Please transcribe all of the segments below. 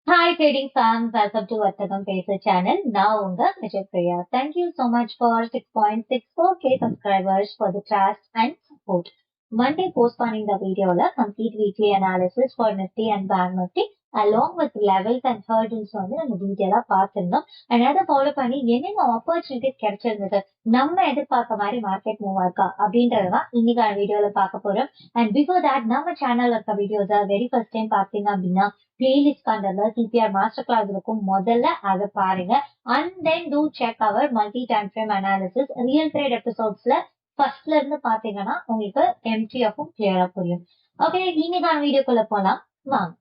Hi trading fans, welcome to Vartagam Pesa channel. Now unga Vijay Priya. Thank you so much for 6.64k subscribers for the trust and support. Monday postponing the video la complete weekly analysis for Nifty and Bank Nifty along with levels and hurdles வந்து நம்ம டீடைலா பார்த்திருந்தோம். and அதை follow பண்ணி என்னென்ன opportunities கிடைச்சிருந்தது, நம்ம எதிர்பார்த்த மாதிரி market move ஆஇருக்கா அப்படின்றதுதான் இன்னைக்கான வீடியோல பார்க்க போறோம். அண்ட் பிஃபோர் தட் நம்ம சேனல்ல இருக்க வீடியோஸ் வெரி ஃபர்ஸ்ட் டைம் பார்த்தீங்க அப்படின்னா பிளேலிஸ்ட் கண்டல சிபிஆர் மாஸ்டர் கிளாஸ் இருக்கும், முதல்ல அதை பாருங்க. And then do check our multi time frame analysis real trade எபிசோட்ஸ்ல ஃபர்ஸ்ட்ல இருந்து பாத்தீங்கன்னா உங்களுக்கு எம்டிஎஃப்பும் கிளியரா புரியும். ஓகே, இன்னைக்கான வீடியோக்குள்ள போலாம் வாங்க.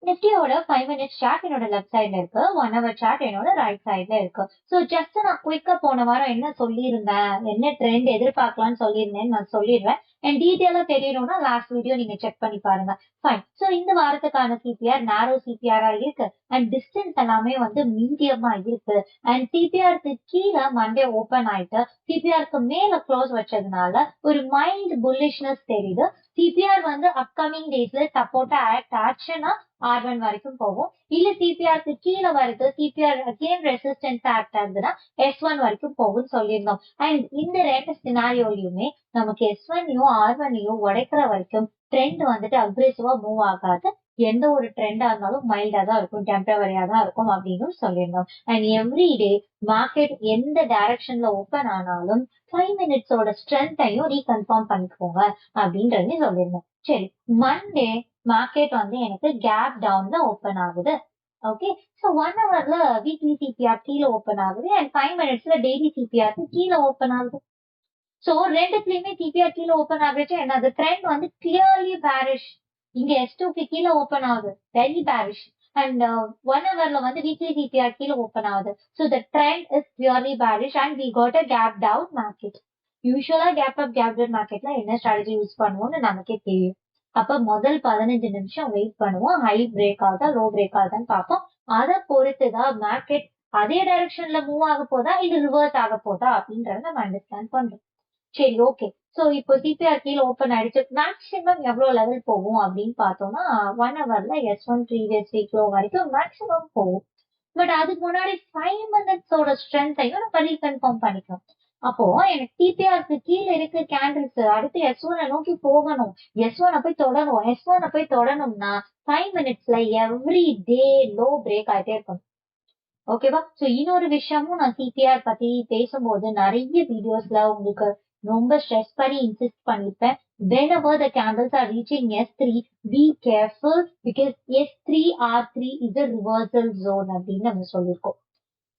நிஃப்டியோட 5 மினிட்ஸ் சார்ட் என்னோட லெஃப்ட் சைட்ல இருக்கு, 1 ஹவர் சார்ட் என்னோட ரைட் சைட்ல இருக்கு. சோ ஜஸ்ட் நான் குயிக்கா போன வாரம் என்ன சொல்லியிருந்தேன், என்ன ட்ரெண்ட் எதிர்பார்க்கலாம்னு சொல்லியிருந்தேன்னு நான் சொல்லிடுறேன். அண்ட் டீட்டெயிலா தெரியணும்னா லாஸ்ட் வீடியோ நீங்க செக் பண்ணி பாருங்க. ஃபைன். சோ இந்த வாரத்துக்கான சிபிஆர் நேரோ சிபிஆரா இருக்கு அண்ட் டிஸ்டன்ஸ் எல்லாமே வந்து மீடியமா இருக்கு. அண்ட் சிபிஆருக்கு கீழே மண்டே ஓபன் ஆயிட்டு சிபிஆருக்கு மேல க்ளோஸ் வச்சதுனால ஒரு மைல்ட் புல்லிஷ்னஸ் தெரியுது. சிபிஆர் வந்து அப்கமிங் டேஸ்ல சப்போர்ட்டா ஆக்ட் ஆச்சுன்னா R1 வரைக்கும் போகும். இல்ல சிபிஆருக்கு கீழே வருது, சிபிஆர் அகெயின் ரெசிஸ்டன்ஸ் ஆக்ட் ஆகுதுன்னா S1 வரைக்கும் போகும்னு சொல்லியிருந்தோம். அண்ட் இந்த ரெண்டு சினாரியோலயுமே நமக்கு S1யும் R1யும் உடைக்கிற வரைக்கும் ட்ரெண்ட் வந்துட்டு அக்ரெசிவா மூவ் ஆகாது. எந்த ஒரு ட்ரெண்டா இருந்தாலும் மைல்டா தான் இருக்கும், டெம்பரவரியா தான் இருக்கும் அப்படின்னு சொல்லியிருந்தோம். அண்ட் எவ்ரி டே மார்க்கெட் எந்த டைரக்ஷன்ல ஓபன் ஆனாலும் 5 மினிட்ஸோட ஸ்ட்ரென்த்தையும் ரீகன்ஃபார்ம் பண்ணிக்கோங்க அப்படின்றது சொல்லியிருந்தோம். சரி, மண்டே மார்க்கெட் வந்து எனக்கு கேப் டவுன்ல ஓபன் ஆகுது. ஓகே, சோ 1 ஹவர்ல வீக்லி சிபிஆர் கீழே ஓபன் ஆகுது அண்ட் 5 மினிட்ஸ்ல டெய்லி சிபிஆர் கீழே ஓபன் ஆகுது. சோ ரெண்டுத்துலயுமே சிபிஆர் கீழே ஓபன் ஆகுச்சு. என்னது ட்ரெண்ட் வந்து கிளியர்லி பேரிஷ். இங்க S2க்கு கீழே ஓபன் ஆகுது, வெரி பேரிஷ். அண்ட் 1 ஹவர்ல வந்து வீக்லி சிபிஆர் கீழே ஓபன் ஆகுது. So the trend is clearly bearish and we got a gap down market. Usually gap up gap down மார்க்கெட்ல என்ன ஸ்ட்ராட்டஜி யூஸ் பண்ணுவோம்னு நமக்கே தெரியும். அப்ப முதல் 15 நிமிஷம் வெயிட் பண்ணுவோம், ஹை பிரேக் ஆகுதா லோ பிரேக் ஆகுதான்னு பார்ப்போம். அதை பொறுத்துதான் மார்க்கெட் அதே டைரக்ஷன்ல மூவ் ஆக போதா இல்ல ரிவர்ஸ் ஆக போதா அப்படின்றத நம்ம அண்டர்ஸ்டாண்ட் பண்றோம். சரி, ஓகே. சோ இப்போ சிபிஆர் கீழே ஓபன் ஆயிடுச்சு. மேக்ஸிமம் எவ்வளவு லெவல் போகும் அப்படின்னு பார்த்தோம்னா 1 ஹவர்ல S1 ப்ரீவியஸ் வீக் லோ வரைக்கும் மேக்ஸிமம் போகும். பட் அதுக்கு முன்னாடி 5 மினிட்ஸோட ஸ்ட்ரென்த்தையும் நம்ம ரீகன்ஃபார்ம் பண்ணிக்கணும். அப்போ எனக்கு சிபிஆருக்கு கீழே இருக்கு கேண்டில்ஸ், அடுத்து S1 நோக்கி போகணும், S1 போய் தொடரும். S1 போய் தொடணும்னா 5 மினிட்ஸ்ல எவ்ரி டே லோ பிரேக் ஆயிட்டே இருக்கணும். ஓகேவா? சோ இன்னொரு விஷயமும் நான் சிபிஆர் பத்தி பேசும்போது நிறைய வீடியோஸ்ல உங்களுக்கு ரொம்ப ஸ்ட்ரெஸ் பண்ணி insist பண்ணிருப்பேன். whenever the candles are reaching S3, be careful because S3 R3 is a reversal zone அப்படின்னு நம்ம சொல்லியிருக்கோம்.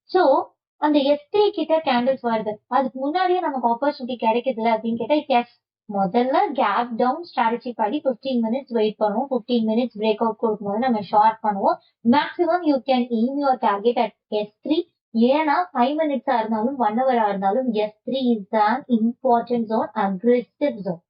சோ அந்த S3 கிட்ட கேண்டில்ஸ் வருது, அதுக்கு முன்னாடியே நமக்கு ஆப்பர்ச்சுனிட்டி கிடைக்குதுல அப்படின்னு கேட்டா எஸ். முதல்ல கேப் டவுன் ஸ்ட்ராட்டஜி படி 15 மினிட்ஸ் வெயிட் பண்ணுவோம். 15 மினிட்ஸ் பிரேக் அவுட் கொடுக்கும்போது நம்ம ஷார்ட் பண்ணுவோம். Maximum you can aim your target at S3. ஏன்னா 5 மினிட்ஸா இருந்தாலும் 1 ஹவரா இருந்தாலும் S3 is an important zone, aggressive zone.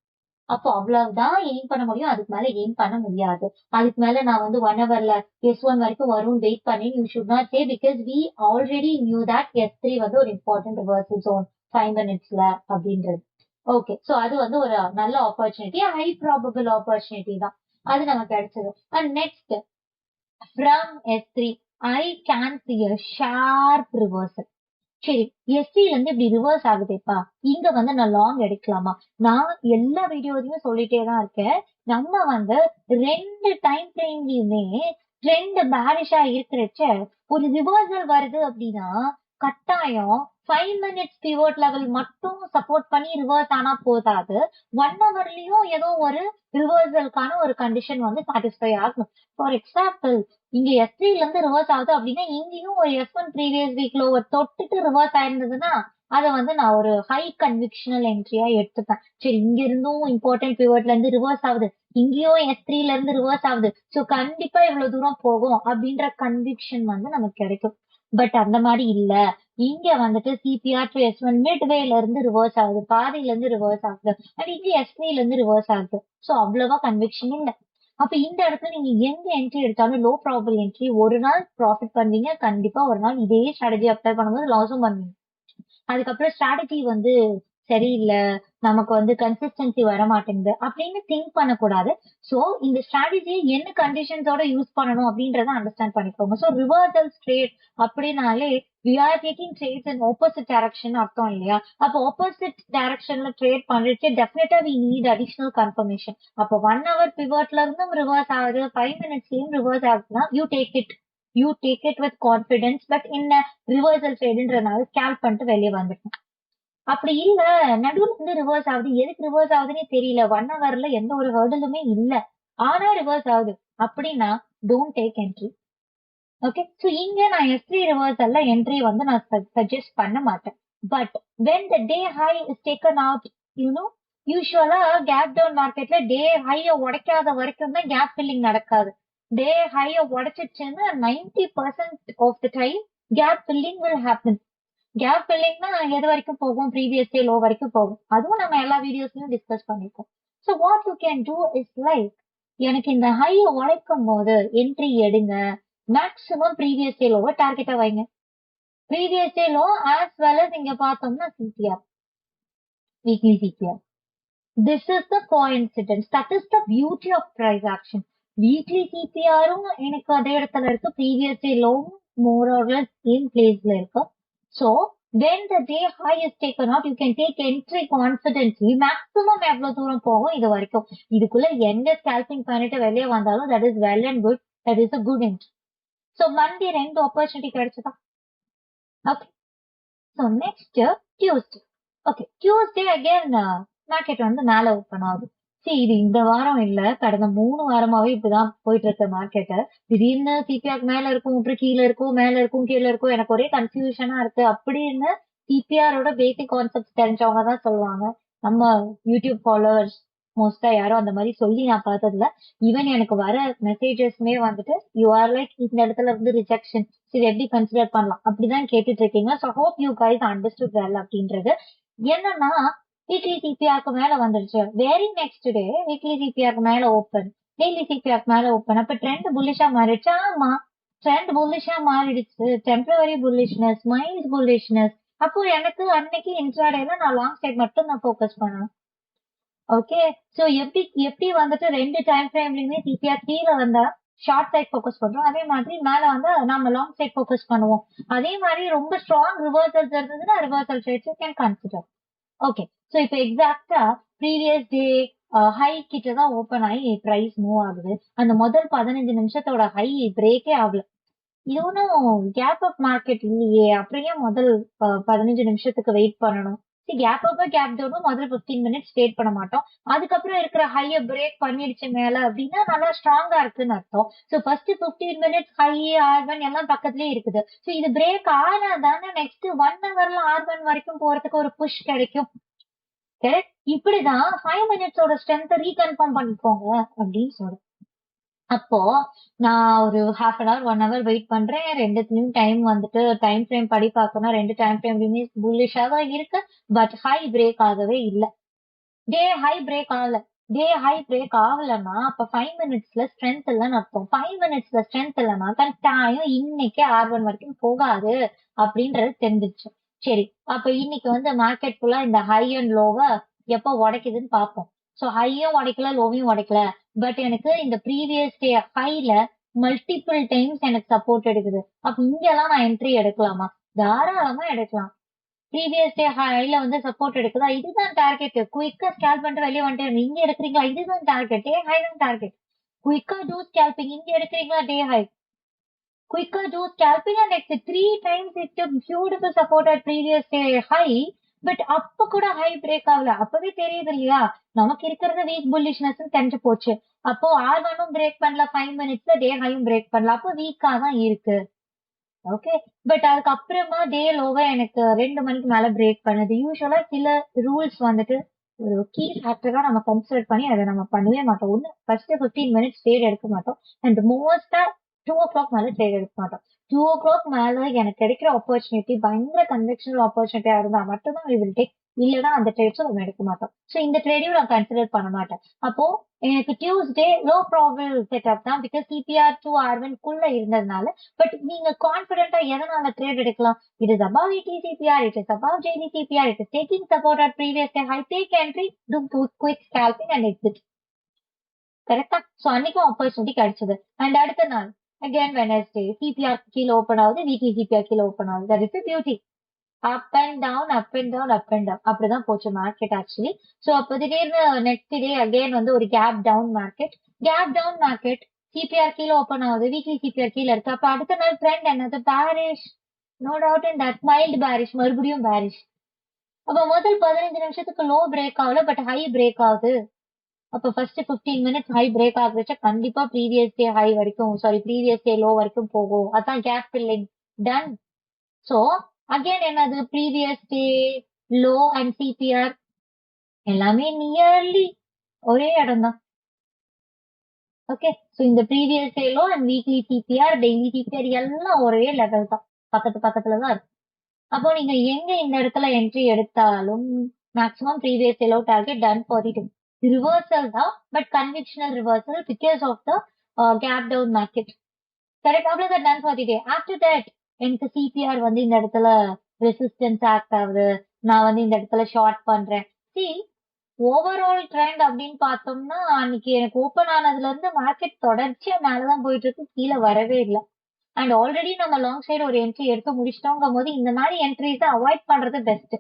அப்போ அவ்வளவுதான் எய்ம் பண்ண முடியும், அதுக்கு மேல எய்ம் பண்ண முடியாது. அதுக்கு மேல நான் வந்து 1 ஹவர்ல S1 வரைக்கும் வரும் வெயிட் பண்ணி you should not say, because we already knew that S3 வந்து ஒரு இம்பார்ட்டன்ட் ரிவர்சல் ஜோன் 5 மினிட்ஸ்ல அப்படின்றது. ஓகே, சோ அது வந்து ஒரு நல்ல ஆப்பர்ச்சுனிட்டி, ஹை ப்ராபபிள் ஆப்பர்ச்சுனிட்டி தான், அது நமக்கு கிடைச்சது. And next from S3 I can see a sharp reversal. சரி, எஸ்டில இருந்து இப்படி ரிவர்ஸ் ஆகுதேப்பா, இங்க வந்து நான் லாங் எடுக்கலாமா? நான் எல்லா வீடியோலையும் சொல்லிட்டே தான் இருக்கேன், நம்ம வந்து 2 டைம் ஃப்ரேம்லயுமே ட்ரெண்ட் பேரிஷா இருக்கிறச்ச ஒரு ரிவர்சல் வருது அப்படின்னா கட்டாயம் 5 மினிட்ஸ் பிவோட் லெவல் மட்டும் சப்போர்ட் பண்ணி ரிவர்ஸ் ஆனா போதாது, 1 ஹவர்லயும் ஏதோ ஒரு ரிவர்சலுக்கான ஒரு கண்டிஷன் வந்து சாட்டிஸ்ஃபை ஆகணும். ஃபார் எக்ஸாம்பிள், இங்க S3ல இருந்து ரிவர்ஸ் ஆகுது அப்படின்னா இங்கேயும் ஒரு S1 ப்ரீவியஸ் வீக்ல ஒரு தொட்டுட்டு ரிவர்ஸ் ஆயிருந்ததுன்னா அதை வந்து நான் ஒரு ஹை கன்விக்ஷனல் என்ட்ரியா எடுத்துப்பேன். சரி, இங்க இருந்தும் இம்பார்ட்டன்ட் பிவட்ல இருந்து ரிவர்ஸ் ஆகுது, இங்கேயும் S3ல இருந்து ரிவர்ஸ் ஆகுது, சோ கண்டிப்பா இவ்வளவு தூரம் போகும் அப்படின்ற கன்விக்ஷன் வந்து நமக்கு கிடைக்கும். பட் அந்த மாதிரி இல்ல, இங்க வந்துட்டு சிபிஆர் டு S1 மிட்வேல இருந்து ரிவர்ஸ் ஆகுது, பாதியில இருந்து ரிவர்ஸ் ஆகுது, அண்ட் இங்க S3ல இருந்து ரிவர்ஸ் ஆகுது. சோ அவ்வளவா கன்விக்ஷன் இல்ல. அப்ப இந்த இடத்துல நீங்க எந்த என்ட்ரி எடுத்தாலும் லோ ப்ராபபிள் என்ட்ரி, ஒரு நாள் ப்ராஃபிட் பண்ணுவீங்க, கண்டிப்பா ஒரு நாள் இதே ஸ்ட்ராட்டஜி அப்ளை பண்ணும்போது லாஸும் பண்ணுவீங்க. அதுக்கப்புறம் ஸ்ட்ராட்டஜி வந்து சரியில்லை, நமக்கு வந்து கன்சிஸ்டன்சி வர மாட்டேங்குது அப்படின்னு திங்க் பண்ணக்கூடாது. சோ இந்த ஸ்ட்ராட்டஜியை என்ன கண்டிஷன்ஸோட யூஸ் பண்ணணும் அப்படின்றத அண்டர்ஸ்டாண்ட் பண்ணிக்கோங்க. சோ ரிவர்சல் ட்ரேட் அப்படின்னாலே we are taking trades in opposite direction அர்த்தம் இல்லையா? அப்போ opposite directionல ட்ரேட் பண்ணிட்டு டெஃபினட்டா we need additional confirmation. அப்போ 1 hour pivotல இருந்தும் ரிவர்ஸ் ஆகுது, 5 minutesலயும் ரிவர்ஸ் ஆகுதுன்னா you take it with confidence. But என்ன ரிவர்சல் ட்ரேடுன்றதுனால ஸ்கேல்ப் பண்ணிட்டு வெளியே வந்துட்டோம். அப்படி இல்ல, நடுவுல இருந்து ரிவர்ஸ் ஆகுது, எதுக்கு ரிவர்ஸ் ஆகுதுன்னே தெரியல, 1 hourல எந்த ஒரு ஹர்டலுமே இல்ல, ஆனா ரிவர்ஸ் ஆகுது அப்படின்னா don't take entry. Okay, so இங்க நான் S3 ரிவர்சல்ல என்ட்ரி வந்து நான் சஜஸ்ட் பண்ண மாட்டேன். But when the day high is taken out, you know usually gap down மார்க்கெட்ல டே ஹைய உடைக்காத வரைக்கும் தான் கேப் ஃபில்லிங் நடக்காது. டே ஹைய உடைச்சிச்சுன்னா 90% of the time gap filling will happen. Gap ஃபில்லிங்னா எது வரைக்கும் போகும், ப்ரீவியஸ் டே லோ வரைக்கும் போகும். அதுவும் நம்ம எல்லா வீடியோஸ்லயும் டிஸ்கஸ் பண்ணிருக்கோம். So what you can do is like, எனக்கு இந்த ஹை உழைக்கும் போது என்ட்ரி எடுங்க, மேக்ஸிமம் ப்ரீவியஸ் டே லோவை டார்கெட்டா வைங்க. Previous day low as well as இங்க பார்த்தோம்னா CPR, weekly CPR. This is the coincidence, that is the beauty of price action. Weekly சிபிஆரும் எனக்கு அதே இடத்துல இருக்கு, ப்ரீவியஸ் டே லோவும் மோர் ஆர் லெஸ் சேம் பிளேஸ்ல இருக்கு. So when the day high is taken out, you can take entry confidently. Maximum எவ்வளவு தூரம் போகும் இது வரைக்கும், இதுக்குள்ள எந்த ஸ்கேல்பிங் பண்ணிட்டு வெளியே வந்தாலும் that is well and good, that is a good entry. So Monday 2 opportunity கிடைச்சதா? Okay, so next Tuesday. Okay, Tuesday again market வந்து மேல ஓப்பன் ஆகுது. சரி, இது இந்த வாரம் இல்ல, கடந்த 3 வாரமாவே இப்படிதான் போயிட்டு இருக்க மார்க்கெட். திடீர்னு சிபிஆர் மேல இருக்கும், அப்புறம் கீழே இருக்கும், மேல இருக்கும், கீழே இருக்கும், எனக்கு ஒரே கன்ஃபியூஷனா இருக்கு அப்படின்னு சிபிஆரோட பேசிக் கான்செப்ட் தெரிஞ்சவங்க தான் சொல்லுவாங்க. நம்ம யூடியூப் ஃபாலோவர்ஸ் மோஸ்டா யாரும் அந்த மாதிரி சொல்லி நான் பார்த்ததுல. ஈவன் எனக்கு வர மெசேஜஸ்மே வந்துட்டு யூ ஆர் லைக் இந்த இடத்துல இருந்து ரிஜெக்ஷன், சரி எப்படி கன்சிடர் பண்ணலாம் அப்படிதான் கேட்டுட்டு இருக்கீங்க. So hope you guys understood well அப்படின்றது. என்னன்னா வீக்லி சிபிஆருக்கு மேல வந்துருச்சு, வெரி நெக்ஸ்ட் டே வீக்லி சிபிஆருக்கு மேல ஓப்பன், டெய்லி சிபிஆருக்கு மேல ஓப்பன். அப்ப ட்ரெண்ட் புல்லிஷா மாறிடுச்சு. ஆமா, ட்ரெண்ட் புல்லிஷா மாறிடுச்சு. Temporary bullishness, mild bullishness. அப்போ எனக்கு அன்னைக்கு இன்ட்ராடேல நான் லாங் சைட் மட்டும் நான் ஃபோக்கஸ் பண்ணணும். ஓகே, சோ எப்படி வந்துட்டு 2 டைம் ஃப்ரேம்லயுமே சிபிஆர் கீழே வந்தா ஷார்ட் சைட் ஃபோக்கஸ் பண்றோம், அதே மாதிரி மேல வந்தா நம்ம லாங் சைட் ஃபோக்கஸ் பண்ணுவோம். அதே மாதிரி ரொம்ப ஸ்ட்ராங் ரிவர்சல்ஸ் இருந்ததுன்னா reversal trades you can consider. Okay, so இப்போ எக்ஸாக்டா ப்ரீவியஸ் டே ஹை கிட்ட தான் ஓப்பன் ஆகி பிரைஸ் மூவ் ஆகுது. அந்த முதல் 15 நிமிஷத்தோட ஹை பிரேக்கே ஆகல. இது ஒன்றும் கேப் அப் மார்க்கெட் இல்லையே, அப்படியே முதல் 15 நிமிஷத்துக்கு வெயிட் பண்ணணும். கேப் அப் கேப் டவுனும் முதல் 15 மினிட்ஸ் வெயிட் பண்ண மாட்டோம். அதுக்கப்புறம் இருக்கிற ஹைய பிரேக் பண்ணிடுச்சு மேல அப்படின்னா நல்லா ஸ்ட்ராங்கா இருக்குன்னு அர்த்தம். So first 15 minutes high R1 எல்லாம் பக்கத்துலயே இருக்குது. ஸோ இது பிரேக் ஆனா தானே நெக்ஸ்ட் 1 ஹவர்ல R1 வரைக்கும் போறதுக்கு ஒரு புஷ் கிடைக்கும். கரெக்ட், இப்படிதான் 5 மினிட்ஸோட ஸ்ட்ரென்த்தை ரீகன்ஃபார்ம் பண்ணிக்கோங்க அப்படின்னு சொல்றேன். அப்போ நான் ஒரு half an hour 1 hour wait பண்றேன். ரெண்டுத்துலயும் டைம் வந்துட்டு டைம் ஃப்ரேம் படி பார்க்கணும், 2 டைம் ஃப்ரேம்லயுமே புல்லிஷா தான் இருக்கு. பட் ஹை பிரேக் ஆகவே இல்லை. டே ஹை பிரேக் ஆகல. டே ஹை பிரேக் ஆகலன்னா அப்ப 5 மினிட்ஸ்ல ஸ்ட்ரென்த் இல்லைன்னு அர்த்தம். 5 மினிட்ஸ்ல ஸ்ட்ரென்த் இல்லைன்னா கட்டாயம் இன்னைக்கு R1 வரைக்கும் போகாது அப்படின்றது தெரிஞ்சிருச்சு. சரி, அப்ப இன்னைக்கு வந்து மார்க்கெட் ஃபுல்லா இந்த ஹை அண்ட் லோவை எப்ப உடைக்குதுன்னு பார்ப்போம். ஸோ ஹையும் உடைக்கல, லோவையும் உடைக்கல. பட் எனக்கு இந்த ப்ரீவியஸ் டே ஹைல மல்டிபிள் டைம்ஸ் எனக்கு சப்போர்ட் எடுக்குது. அப்ப இங்கெல்லாம் நான் என்ட்ரி எடுக்கலாமா? தாராளமா எடுக்கலாம். ப்ரீவியஸ் டே ஹைல வந்து சப்போர்ட் எடுக்குதா, இதுதான் டார்கெட். குயிக்கா ஸ்கேல் பண்ணிட்டு வெளியே வந்துட்டு இங்க எடுக்கிறீங்களா, இதுதான் டார்கெட். டே ஹை தான் டார்கெட். குயிக்கா டூ ஸ்கேல்பிங், இங்க எடுக்கிறீங்களா டே ஹை, குயிக்கா do scalping. And next 3 times it beautiful support at previous day high. But அப்ப கூட ஹை பிரேக் ஆகல. அப்பவே தெரியுது இல்லையா நமக்கு இருக்கிறது வீக் புல்லிஷ்னஸ் தெரிஞ்சு போச்சு. அப்போ R1 பிரேக் பண்ணல 5 மினிட்ஸ்ல, டே ஹையும் பிரேக் பண்ணல, அப்போ வீக்கா தான் இருக்கு. ஓகே, பட் அதுக்கப்புறமா டே லோவா எனக்கு 2 மணிக்கு மேல பிரேக் பண்ணுது. யூஸ்வலா சில ரூல்ஸ் வந்துட்டு ஒரு கீ ஃபேக்டரா நம்ம கன்சிடர் பண்ணி அதை நம்ம பண்ணவே மாட்டோம். ஒண்ணு ஃபர்ஸ்ட் 15 மினிட்ஸ் ட்ரேட் எடுக்க மாட்டோம், அண்ட் மோஸ்டா 2 o'clock மேல ட்ரேட் எடுக்க மாட்டோம். 2 o'clock மேல எனக்கு கிடைக்கிற ஆப்பர்ச்சுனிட்டி பயங்கர கன்வெக்ஷனல் ஆப்பர்ச்சுனிட்டியா இருந்தா மட்டும்தான் we will take. இல்லைன்னா அந்த ட்ரேட்ஸும் நம்ம எடுக்க மாட்டோம். ஸோ இந்த ட்ரேடையும் நான் கன்சிடர் பண்ண மாட்டேன். அப்போ எனக்கு டியூஸ்டே லோ ப்ராபிள் செட்டப் தான், பிகாஸ் சிபிஆர் டு ஆர்வன் குள்ள இருந்ததுனால. பட் நீங்க கான்பிடென்டா எதனால ட்ரேட் எடுக்கலாம்? It is above ET-CPR, it is above JD-CPR, it is taking support at previous day high. Take entry, do quick scalping and exit. கரெக்டா? So அன்னைக்கும் opportunity கிடைச்சது. And அடுத்த நாள் அகைன் வெனஸ்டே சிபிஆர் கீழே open ஆகுது, weekly CPR கீழே open ஆகுது. That is beauty. Up and down up and down up and down அப்படிதான் போச்சு மார்க்கெட் ஆக்சுவலி. சோ அப்போ திடீர்னு நெக்ஸ்ட் டே அகைன் வந்து ஒரு gap down market. Gap down market, CPR கீழே ஓப்பன் ஆகுது, வீக்லி சிபிஆர் கீழே இருக்கு. அப்ப அடுத்த நாள் ட்ரெண்ட் என்னது? Bearish. No doubt in that, mild bearish, மறுபடியும் பேரிஷ். அப்ப முதல் 15 நிமிஷத்துக்கு லோ பிரேக் ஆகல, பட் ஹை பிரேக் ஆகுது. அப்ப ஃபர்ஸ்ட் 15 மினிட்ஸ் ஹை பிரேக் ஆகுச்சு, கண்டிப்பா ப்ரீவியஸ் டே ஹை வரைக்கும், சாரி ப்ரீவியஸ் டே லோ வரைக்கும் போகும். அதான் gap filling done. So again என்னது? Previous day low and CPR எல்லாமே நியர்லி ஒரே இடம் தான். ஓகே, சோ இந்த previous day low and weekly CPR, daily CPR எல்லாம் ஒரே லெவல் தான், பக்கத்துல தான் இருக்கு. அப்போ நீங்க எங்க இந்த இடத்துல என்ட்ரி எடுத்தாலும் maximum previous day low target done for the reversal தான், but convictional reversal because of the gap down market. Correct, அவ்வளவுதான் done for the day. After that எனக்கு சிபிஆர் வந்து இந்த இடத்துல ரெசிஸ்டன்ஸ் ஆக்ட் ஆகுது, நான் வந்து இந்த இடத்துல ஷார்ட் பண்றேன். சி ஓவரால் ட்ரெண்ட் அப்படின்னு பார்த்தோம்னா அன்னைக்கு எனக்கு ஓப்பன் ஆனதுல இருந்து மார்க்கெட் தொடர்ச்சியா மேலதான் போயிட்டு இருக்கு, கீழே வரவே இல்லை. அண்ட் ஆல்ரெடி நம்ம லாங் சைடு ஒரு என்ட்ரி எடுத்து முடிச்சிட்டோங்கும் போது இந்த மாதிரி என்ட்ரிஸை அவாய்ட் பண்றது பெஸ்ட்.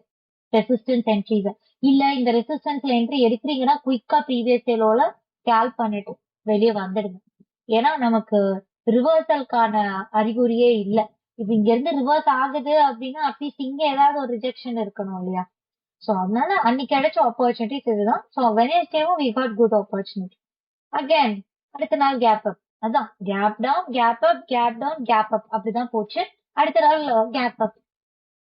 ரெசிஸ்டன்ஸ் என்ட்ரிஸ் இல்ல, இந்த ரெசிஸ்டன்ஸ்ல என்ட்ரி எடுக்கிறீங்கன்னா குயிக்கா ப்ரீவியஸ் டேலோல ஸ்கேல் பண்ணிட்டு வெளியே வந்துடுங்க. ஏன்னா நமக்கு ரிவர்சலுக்கான அறிகுறியே இல்ல. இப்ப இங்க இருந்து ரிவர்ஸ் ஆகுது அப்படின்னா அட்லீஸ்ட் இங்க ஏதாவது ஒரு ரிஜெக்ஷன் இருக்கணும் இல்லையா? சோ அதனால அன்னைக்கு கிடைச்ச ஆப்பர்ச்சுனிட்டிஸ் இதுதான். சோ வெனஸ்டேவும் we got good opportunity. Again அடுத்த நாள் கேப் அப், அதான் gap down gap up gap down gap up அப்படிதான் போச்சு. அடுத்த நாள் கேப் அப்.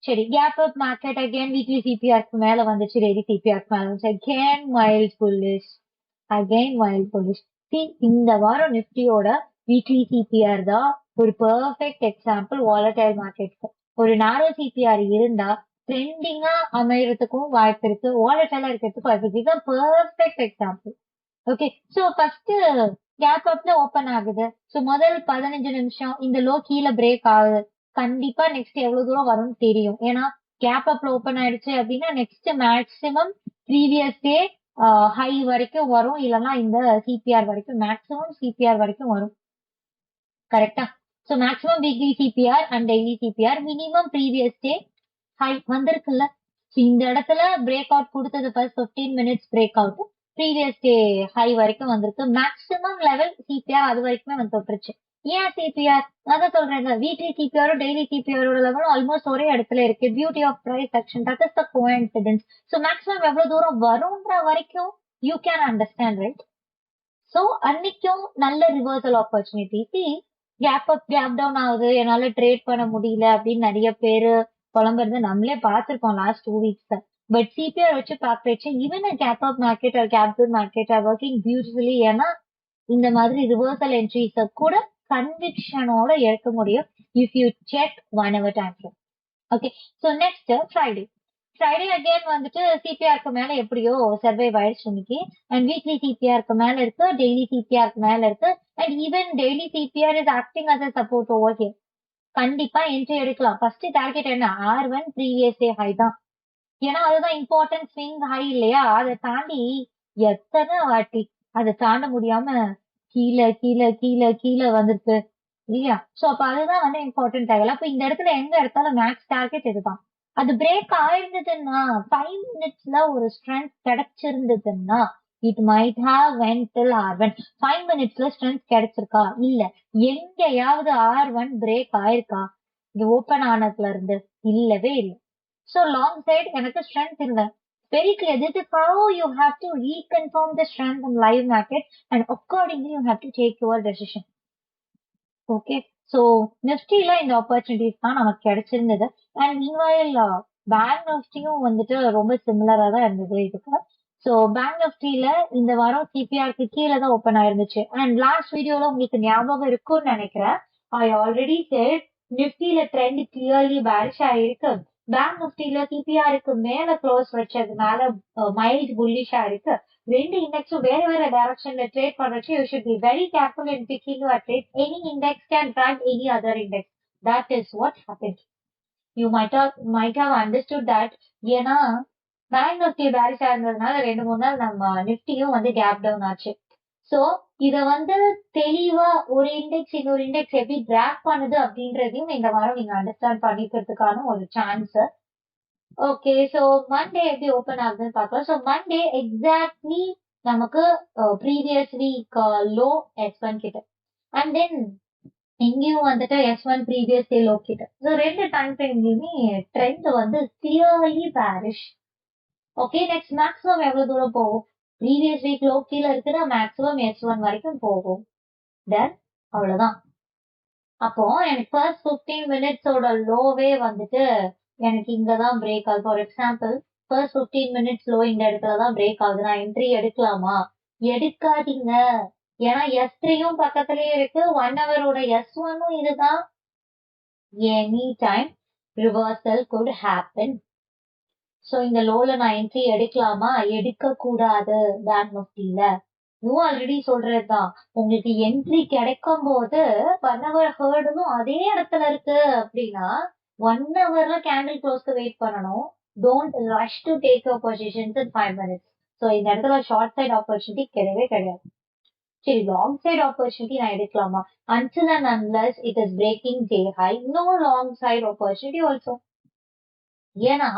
சரி, gap up market again weekly சிபிஆர்க்கு மேல வந்துச்சு, டெய்லி சிபிஆர்க்கு மேல வந்துச்சு. Again wild bullish, again wild bullish. இந்த வாரம் நிப்டியோட வீக்லி சிபிஆர் தான் ஒரு பெர்ஃபெக்ட் எக்ஸாம்பிள் வாலடைல் மார்க்கெட்க்கு. ஒரு நாரோ சிபிஆர் இருந்தா ட்ரெண்டிங்கா அமையறதுக்கும் வாய்ப்பு இருக்கு, வாலடைலா இருக்கிறதுக்கும் வாய்ப்பு இருக்கு. இதுதான் perfect example. Okay, so first gap அப்ல ஓபன் ஆகுது. சோ முதல் 15 நிமிஷம் இந்த லோ கீழே பிரேக் ஆகுது, கண்டிப்பா நெக்ஸ்ட் எவ்வளவு தூரம் வரும்னு தெரியும். ஏன்னா கேப் அப்ல ஓபன் ஆயிடுச்சு அப்படின்னா next maximum previous day high வரைக்கும் வரும், இல்லைன்னா இந்த சிபிஆர் வரைக்கும், மேக்ஸிமம் சிபிஆர் வரைக்கும் வரும். கரெக்டா? So maximum weekly CPR and daily CPR, minimum previous day high வந்திருக்குல்ல. இந்த இடத்துல பிரேக் அவுட் கொடுத்தது first 15 minutes break out previous day high வரைக்கும் வந்திருக்கு. மேக்ஸிமம் லெவல் சிபிஆர் அது வரைக்குமே வந்து தொட்டுருச்சு. ஏன் சிபிஆர்? அதான் சொல்றேன், வீக்லி சிபிஆரும் டெய்லி சிபிஆரோட லெவலும் ஆல்மோஸ்ட் ஒரே இடத்துல இருக்கு. Beauty of price action, that is the coincidence. So maximum எவ்வளவு தூரம் வரும்ன்ற வரைக்கும் you can understand, right? So அன்னைக்கும் நல்ல reversal opportunity. Gap up gap down ஆகுது, என்னால ட்ரேட் பண்ண முடியல அப்படின்னு நிறைய பேரு புலம்புறது நம்மளே பார்த்திருக்கோம் லாஸ்ட் 2 வீக்ஸ். பட் சிபிஆர் வச்சு பாக்குறச்சு even gap up market or gap down market or working beautifully. ஏன்னா இந்த மாதிரி ரிவர்சல் என்ட்ரிஸ கூட கன்விக்ஷனோட எடுக்க முடியும் if you check 1 hour time frame. Okay, so next Friday. Friday again வந்துட்டு சிபிஆருக்கு மேல எப்படியோ சர்வைவ் ஆயிடுச்சு இன்னைக்கு. அண்ட் வீக்லி சிபிஆருக்கு மேல இருக்கு, டெய்லி சிபிஆருக்கு மேல இருக்கு. And even daily CPR is acting as a support over here. கண்டிப்பா என்ட்ரி எடுக்கலாம். ஃபர்ஸ்ட் டார்கெட் என்ன? R1 ப்ரீவியஸ் டே ஹை தான். ஏன்னா அதுதான் இம்பார்ட்டன்ட் ஸ்விங் ஹை இல்லையா? அதை தாண்டி எத்தனை வாட்டி அதை தாண்ட முடியாம கீழே கீழே கீழே கீழே வந்திருக்கு இல்லையா? சோ அப்ப அதுதான் வந்து இம்பார்ட்டன்ட் ஆகல. அப்ப இந்த இடத்துல எங்க எடுத்தாலும் மேக்ஸ் டார்கெட் இதுதான். அது பிரேக் ஆயிருந்ததுன்னா 5 மினிட்ஸ்ல ஒரு ஸ்ட்ரென்த் கிடைச்சிருந்ததுன்னா it might have went till R1. 5 மினிட்ஸ்ல ஸ்ட்ரென்த் கிடைச்சிருக்கா? இல்ல. எங்கேயாவது R1 பிரேக் ஆயிருக்கா இங்க ஓபன் ஆனதுல இருந்து? இல்லவே இல்லை. So long side எனக்கு strength இல்ல. Very clear. This is how you have to reconfirm the strength in live market and accordingly you have to take your decision. Okay. So நிஃப்டில இந்த opportunities தான் நமக்கு கிடைச்சிருந்தது. அண்ட் மீன்வைல் பேங்க் நிஃப்டியும் வந்துட்டு ரொம்ப சிமிலரா தான் இருந்தது இதுக்கு. சோ பேங்க் நிஃப்டில இந்த வாரம் சிபிஆருக்கு கீழே தான் ஓப்பன் ஆயிருந்துச்சு. அண்ட் லாஸ்ட் வீடியோல உங்களுக்கு ஞாபகம் இருக்கும்னு நினைக்கிறேன். ஐ ஆல்ரெடி said நிப்டில ட்ரெண்ட் கிளியர்லி பேரிஷ் ஆயிருக்கு. பேங்க் நிப்டில சிபிஆருக்கு மேல க்ளோஸ் வச்சதுனால மைல்ட் புல்லிஷா இருக்கு. ரெண்டு இண்டெக்ஸும் வேற வேற டைரக்ஷன்ல ட்ரேட் பண்றச்சு you should be very careful in picking your trade. Any index can track any other index. That is what happen. You might have understood that. ஏன்னா பேங்க் நிப்டி பேரிஷா இருந்ததுனால 2-3 நாள் நம்ம நிப்டியும் வந்து கேப் டவுன் ஆச்சு. சோ இத வந்து தெளிவா ஒரு இண்டெக்ஸ் இன்னொரு இண்டெக்ஸ் எப்படி டிராக் பண்ணுது அப்படின்றதையும் இந்த வாரம் நீங்க அண்டர்ஸ்டாண்ட் பண்ணிக்கிறதுக்கான ஒரு சான்ஸ். ஓகே, சோ மண்டே எப்படி ஓபன் ஆகுதுன்னு பார்க்கலாம். சோ மண்டே எக்ஸாக்ட்லி நமக்கு ப்ரீவியஸ் வீக் லோ S1 கிட்ட, அண்ட் தென் இங்கேயும் வந்துட்டு S1 ப்ரீவியஸ் டே லோ கிட்ட. ஸோ ரெண்டு டைம் ஃப்ரேம்லயுமே ட்ரெண்ட் வந்து clearly bearish. Okay, next maximum எவ்வளவு தூரம் போகும்? ப்ரீவியஸ் வீக் லோ கீழே இருக்குன்னா மேக்ஸிமம் S1 வரைக்கும் போகும். தென் அவ்வளவுதான். அப்போ எனக்கு ஃபர்ஸ்ட் 15 மினிட்ஸோட லோவே வந்துட்டு எனக்கு இங்கதான் பிரேக் ஆகுது. For example first 15 minutes low இந்த இடத்துலதான் பிரேக் ஆகுது. நான் என்ட்ரி எடுக்கலாமா? எடுக்காதீங்க. ஏன்னா S3யும் பக்கத்துலயே இருக்கு, 1 ஹவரோட S1ம் இதுதான். Any time reversal good happen. So இந்த லோல நான் என்ட்ரி எடுக்கலாமா? எடுக்க கூடாது. பேங்க் நிப்டில ஆல்ரெடி சொல்றதுதான், உங்களுக்கு என்ட்ரி கிடைக்கும் போது 1 ஹவர் ஹர்டும் அதே இடத்துல இருக்கு அப்படின்னா 1 ஹவர்ல கேண்டில் க்ளோஸ்க்கு வெயிட் பண்ணணும். Don't rush to take your positions in 5 minutes. So இந்த இடத்துல ஷார்ட் சைட் ஆப்பர்ச்சுனிட்டி கிடையவே கிடையாது. சரி, லாங் சைட் ஆப்பர்ச்சுனிட்டி நான் எடுக்கலாமா? until and unless it is breaking day high, no long side opportunity also. ஏன்னா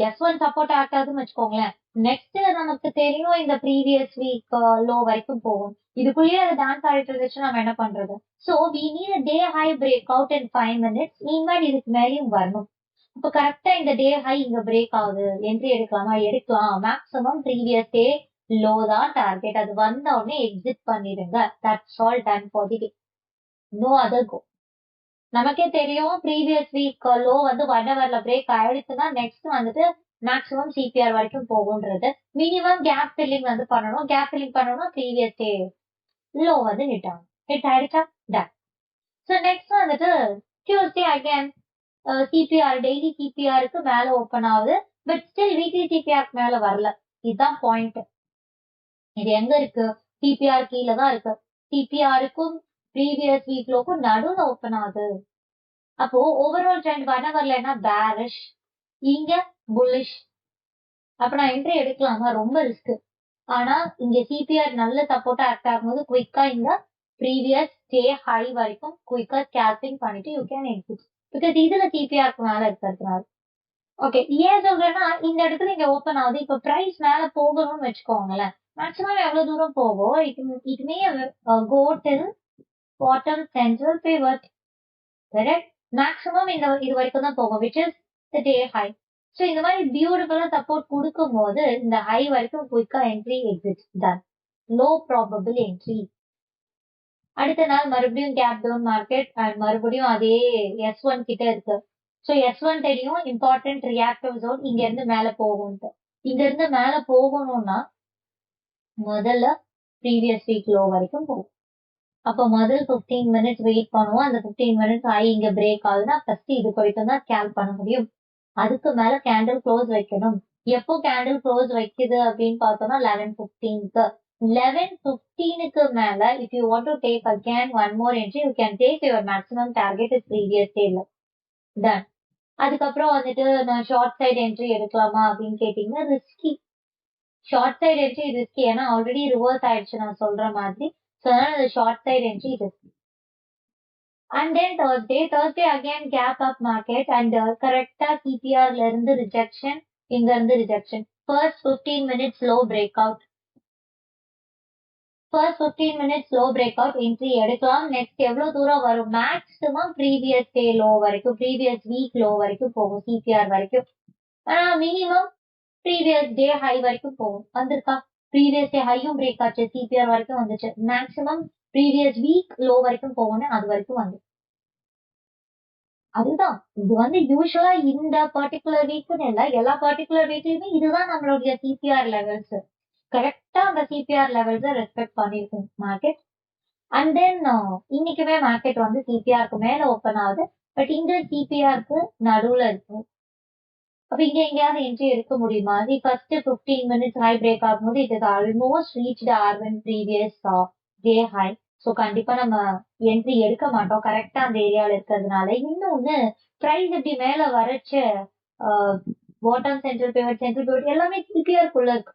S1 சப்போர்ட் ஆக்ட் ஆகுதுன்னு வச்சுக்கோங்களேன், நெக்ஸ்ட் நமக்கு தெரியும் இந்த ப்ரீவியஸ் வீக் லோ வரைக்கும் போகும். இதுக்குள்ளேயே அது டான்ஸ் ஆடிட்டு இருந்துச்சு, நம்ம என்ன பண்றது? So we need a day high breakout in 5 minutes. Meanwhile இதுக்கு மேலேயும் வரணும். அப்ப கரெக்டா இந்த டே ஹை இங்க பிரேக் ஆகுது, என்ட்ரி எடுக்கலாமா? எடுக்கலாம். மேக்ஸிமம் ப்ரீவியஸ் டே லோ தான் டார்கெட். அது வந்த உடனே எக்ஸிட் பண்ணிடுங்க. That's all done for the day. No other go. நமக்கே தெரியும் ப்ரீவியஸ் வீக் லோ வந்து 1 ஹவர்ல பிரேக் ஆயிடுச்சுன்னா நெக்ஸ்ட் வந்துட்டு மேக்ஸிமம் சிபிஆர் வரைக்கும் போகும்ன்றது. மினிமம் கேப் ஃபில்லிங் வந்து பண்ணணும். கேப் ஃபில்லிங் பண்ணணும்னா ப்ரீவியஸ் டே லோ வந்து ஹிட் ஆகும். ஹிட் ஆயிடுச்சா? டன். ஸோ நெக்ஸ்ட் வந்துட்டு டியூஸ்டே அகேன் சிபிஆர் டெய்லி சிபிஆருக்கு மேல ஓபன் ஆகுது. பட் ஸ்டில் வீக்லி சிபிஆருக்கு மேல வரல. இதுதான் பாயிண்ட். இது எங்க இருக்கு? சிபிஆர் கீழே தான் இருக்கு. சிபிஆருக்கும் ப்ரீவியஸ் வீக்லோக்கும் நடுவுல ஓபன் ஆகுது. அப்போ ஓவரால் ட்ரெண்ட் 1 ஹவர்ல என்ன? பேரிஷ். இங்க புல்லிஷ். அப்ப நான் என்ட்ரி எடுக்கலாமா? ரொம்ப ரிஸ்க். ஆனா இங்க சிபிஆர் நல்ல சப்போர்ட்டா ஆக்ட் ஆகும்போது குயிக்கா இங்க ப்ரீவியஸ் டே ஹை வரைக்கும் குயிக்கா ஸ்கேல்பிங் பண்ணிட்டு யூ கேன் எக்ஸிட். பிகாஸ் இதுல சிபிஆருக்கு மேல இருக்கிறதுனால. ஓகே, ஏன் சொல்றேன்னா இந்த இடத்துல இங்க ஓபன் ஆகுது. இப்ப பிரைஸ் மேல போகணும்னு வச்சுக்கோங்களேன், மேக்ஸிமம் எவ்வளவு தூரம் போகும்? It may go till bottom central pivot. Correct. Maximum இந்த இது வரைக்கும் தான் போகும், which is the day high. So இந்த மாதிரி பியூட்டிஃபுல்லா சப்போர்ட் கொடுக்கும் போது இந்த ஹை வரைக்கும் குயிக்கா entry exit done. Low probable entry. அடுத்த நாள் மறுபடியும் கேப் டவுன் மார்க்கெட் அண்ட் மறுபடியும் அதே S1 கிட்ட இருக்கு. சோ S1 தெரியும் இம்பார்ட்டன்ட் ரியாக்டிவ் ஜோன், இங்க இருந்து மேல போகும்ட்டு. இங்க இருந்து மேல போகணும்னா முதல்ல ப்ரீவியஸ் வீக் லோ வரைக்கும் போகும். அப்ப முதல் 15 மினிட்ஸ் வெயிட் பண்ணுவோம். அந்த 15 மினிட்ஸ் ஆகி இங்க பிரேக் ஆகுதுன்னா ஃபர்ஸ்ட் இது வரைக்கும் தான் ஸ்கேல் பண்ண முடியும். அதுக்கு மேல கேண்டில் க்ளோஸ் வைக்கணும். எப்போ கேண்டில் க்ளோஸ் வைக்குது அப்படின்னு பார்த்தோம்னா 11:15க்கு. 11:15க்கு மேல if you want to take again one more entry, you can take your maximum target is previous day low. Done. அதுக்கப்புறம் வந்துட்டு நான் ஷார்ட் சைட் என்ட்ரி எடுக்கலாமா அப்படின்னு கேட்டீங்கன்னா risky. Short side entry risky, ஏன்னா ஆல்ரெடி ரிவர்ஸ் ஆயிடுச்சு நான் சொல்ற மாதிரி. ஸோ அதனால short side entry risky. And then Thursday again gap up market and கரெக்டா சிபிஆர்ல இருந்து ரிஜெக்ஷன், இங்க இருந்து rejection. First 15 minutes low break out. First 15 minutes low break out entry எடுக்கலாம். நெக்ஸ்ட் எவ்வளவு தூரம் வரும்? மேக்ஸிமம் ப்ரீவியஸ் டே லோ வரைக்கும், ப்ரீவியஸ் வீக் லோ வரைக்கும் போகும் சிபிஆர் வரைக்கும். ஆனா மினிமம் ப்ரீவியஸ் டே ஹை வரைக்கும் போகும். வந்திருக்கா? ப்ரீவியஸ் டே ஹையும் பிரேக் ஆச்சு, சிபிஆர் வரைக்கும் வந்துச்சு. மேக்ஸிமம் ப்ரீவியஸ் வீக் லோ வரைக்கும் போகும்னு அது வரைக்கும் வந்து. அதுதான் இது வந்து யூஸ்வலா இந்த பர்டிகுலர் வீக்குன்னு இல்ல, எல்லா பர்டிகுலர் வீக்லயுமே இதுதான் நம்மளுடைய சிபிஆர் லெவல்ஸ். கரெக்டா அந்த சிபிஆர் லெவல்ஸை ரெஸ்பெக்ட் பண்ணிருக்கும் மார்க்கெட். அண்ட் தென் இன்னைக்குமே மார்க்கெட் வந்து சிபிஆருக்கு மேல ஓப்பன் ஆகுது. பட் இங்க சிபிஆருக்கு நடுவுல இருக்கு. அப்ப இங்க எங்கேயாவது என்ட்ரி எடுக்க முடியுமா? The first 15 minutes high break ஆகும்போது it is almost reached R one previous day high. So கண்டிப்பா நம்ம என்ட்ரி எடுக்க மாட்டோம், கரெக்டா அந்த ஏரியால இருக்கிறதுனால. இன்னொன்னு பிரைஸ் இப்படி மேல வரைச்ச பாட்டம் சென்ட்ரல் பிவட் எல்லாமே சிபிஆர் குள்ள இருக்கு.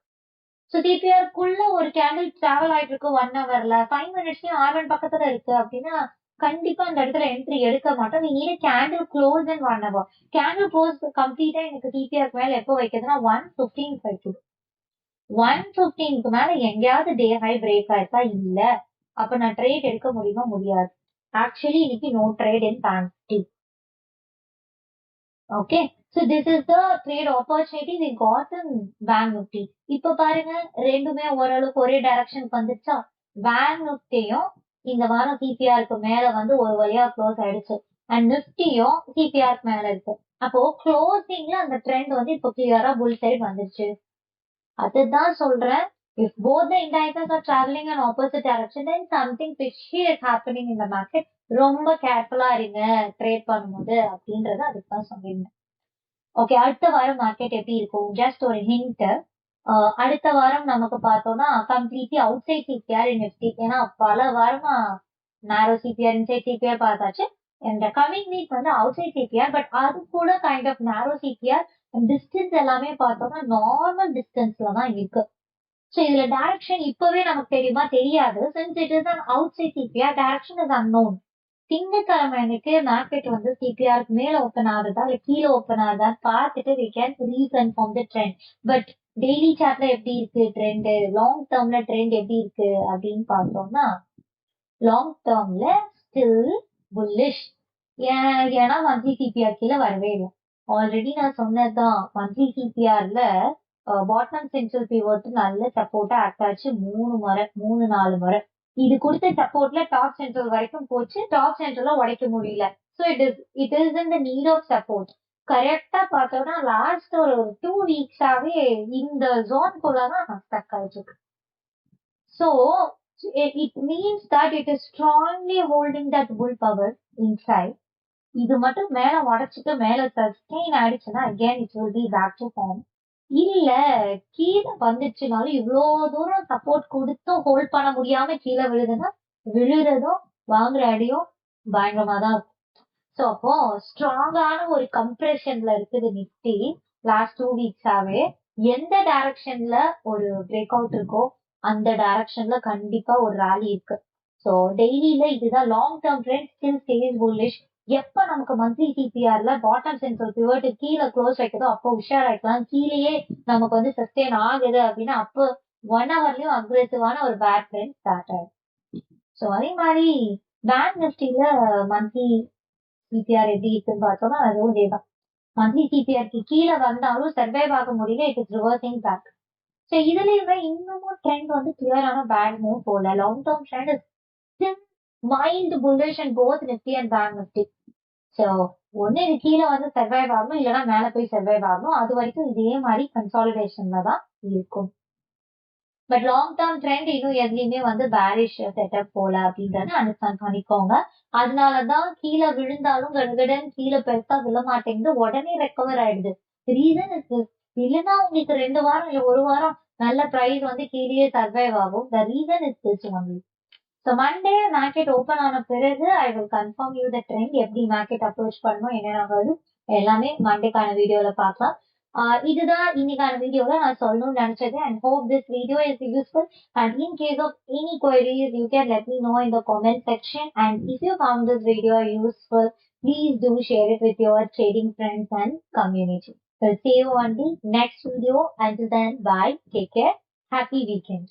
ஸோ டிபிஆர் குள்ள ஒரு கேண்டில் டிராவல் ஆயிட்டு இருக்கு 1 ஹவர்ல 5 மினிட்ஸ்லயும் ஆர்1 பக்கத்துல இருக்கு அப்படின்னா கண்டிப்பா அந்த இடத்துல என்ட்ரி எடுக்க மாட்டோம். நீ நீட candle close and 1 hour. Candle close கம்ப்ளீட்டா எனக்கு டிபிஆர் மேல எப்போ வைக்கிறதுனா 1:15 வைக்குது. 1:15க்கு மேல எங்கேயாவது டே ஹை பிரேக் ஆயிருக்கா? இல்ல. அப்ப நான் ட்ரேட் எடுக்க முடியுமா? முடியாது. ஆக்சுவலி இன்னைக்கு no trade in bank Nifty. Okay, so this is the trade opportunity we got in bank nifty. இப்ப பாருங்க ரெண்டுமே ஓரளவுக்கு ஒரே டைரக்ஷன் வந்துச்சா? பேங்க் நிஃப்டியும் இந்த வாரம் சிபிஆருக்கு மேல வந்து ஒரு வழியா க்ளோஸ் ஆயிடுச்சு. அண்ட் நிஃப்டியும் சிபிஆருக்கு மேல இருக்கு. அப்போ க்ளோசிங்ல அந்த ட்ரெண்ட் வந்து இப்போ கிளியரா புல் சைடு வந்துருச்சு. அதுதான் சொல்றேன். If both the indicators are traveling in opposite direction, then something fishy is happening in the market. ரொம்ப கேர்ஃபுல்லா இருங்க ட்ரேட் பண்ணும்போது அப்படின்றத அதுக்கு தான் சொல்லியிருந்தேன். ஓகே, அடுத்த வாரம் மார்க்கெட் எப்படி இருக்கும்? ஜஸ்ட் ஒரு ஹிண்ட். அடுத்த வாரம் நமக்கு பார்த்தோம்னா completely outside CPR Nifty. ஏன்னா பல வாரமா நேரோ சிபிஆர் இன்சைட் சிபிஆர் பார்த்தாச்சு. இந்த கமிங் வீக் வந்து அவுட் சைட் சிபிஆர், பட் அது கூட kind of narrow CPR. Distance எல்லாமே பார்த்தோம்னா நார்மல் டிஸ்டன்ஸ்ல தான் இருக்கு. ஸோ இதுல டைரக்ஷன் இப்பவே நமக்கு தெரியுமா? தெரியாது. Since it is an outside CPR, direction is unknown. திங்கட்கிழமை அன்னைக்கு மார்க்கெட் வந்து சிபிஆருக்கு மேல ஓப்பன் ஆகுதா இல்ல கீழே ஓப்பன் ஆகுதா பார்த்துட்டு we can reconfirm the trend. But daily சார்ட்ல எப்படி இருக்கு ட்ரெண்ட், லாங் டேர்ம்ல ட்ரெண்ட் எப்படி இருக்கு அப்படின்னு பார்த்தோம்னா லாங் டேர்ம்ல ஸ்டில் புல்லிஷ். ஏன்னா மந்த்லி சிபிஆர் கீழே வரவே இல்லை. ஆல்ரெடி நான் சொன்னதுதான், மந்த்லி சிபிஆர்ல பாட்டம் சென்ட்ரல் பிவோட் நல்ல சப்போர்ட்டா ஆக்ட் ஆச்சு 3 4 முறை. இது கொடுத்த சப்போர்ட்ல டாப் சென்ட்ரல் வரைக்கும் போச்சு. டாப் சென்ட்ரல உடைக்க முடியல. So it is in the need of support. கரெக்டா பார்த்தோம்னா லாஸ்ட் ஒரு 2 வீக்ஸாவே இந்த ஜோன்குள்ளதான் ஸ்டக் ஆயிட்டு இருக்கு. So it means that it is strongly holding that bull power inside. இது மட்டும் மேல உடைச்சிட்டு மேல சஸ்டெயின் ஆயிடுச்சுன்னா again it will be back to form. இல்ல கீழே வந்துச்சுனாலும் இவ்வளவு தூரம் சப்போர்ட் கொடுத்தும் ஹோல்ட் பண்ண முடியாம கீழே விழுதுன்னா விழுறதும் வாங்குற அடியும் பயங்கரமா தான் இருக்கும். ஸோ அப்போ ஸ்ட்ராங்கான ஒரு கம்ப்ரெஷன்ல இருக்குது நிஃப்டி. லாஸ்ட் 2 வீக்ஸாவே எந்த டைரக்ஷன்ல ஒரு பிரேக் அவுட் இருக்கோ அந்த டைரக்ஷன்ல கண்டிப்பா ஒரு ராலி இருக்கு. ஸோ டெய்லியில இதுதான் long term trend still stay bullish. எப்ப நமக்கு மந்த்லி சிபிஆர்ல பாட்டம் சென்ட்ரல் பிவட் கீழே க்ளோஸ் வைக்கிறதோ அப்போ உஷாராய்க்கலாம். கீழேயே நமக்கு வந்து சஸ்டெயின் ஆகுது அப்படின்னா அப்போ 1 ஹவர்லயும் அக்ரெசிவான ஒரு பேட் ட்ரெண்ட் ஸ்டார்ட் ஆகும். ஸோ அதே மாதிரி பேங்க் நிஃப்டில மந்த்லி சிபிஆர் எப்படி இருக்குன்னு பார்த்தோம்னா அதுவும் இதேதான். மந்த்லி சிபிஆருக்கு கீழே வந்தாலும் சர்வைவ் ஆக முடியல. It is reversing back. So இதுலயுமே இன்னமும் ட்ரெண்ட் வந்து கிளியரான பேட் மூவ் போல. Long term trend is still mild bullish and both Nifty and bank Nifty. So ஒண்ணு இது கீழே வந்து சர்வைவ் ஆகணும், இல்லைன்னா மேல போய் சர்வைவ் ஆகணும். அது வரைக்கும் இதே மாதிரி கன்சாலிடேஷன்ல தான் இருக்கும். பட் லாங் டேர்ம் ட்ரெண்ட் இன்னும் எதுலயுமே வந்து பேரிஷ் செட்டப் போல அப்படின்றத அண்டர்ஸ்டாண்ட் பண்ணிக்கோங்க. அதனாலதான் கீழே விழுந்தாலும் கடுகடன் கீழே பெருசா விழ மாட்டேங்குது, உடனே ரெக்கவர் ஆயிடுது. ரீசன் இருக்கு. இல்லைன்னா உங்களுக்கு 2 வாரம் இல்ல 1 வாரம் நல்ல பிரைஸ் வந்து கீழே சர்வைவ் ஆகும். The reason is this only. So Monday market open ஆன பிறகு I will confirm you the trend. எப்படி மார்க்கெட் அப்ரோச் பண்ணணும் என்னென்ன வரும் எல்லாமே மண்டேக்கான வீடியோல பார்க்கலாம். இதுதான் இன்னைக்கான வீடியோல நான் சொல்லணும்னு நினைச்சது. And hope this video is useful. And in case of any queries you can let me know in the comment section. And if you found this video useful, please do share it with your trading friends and community. So see you on the next video. Until then, bye, take care, happy weekend.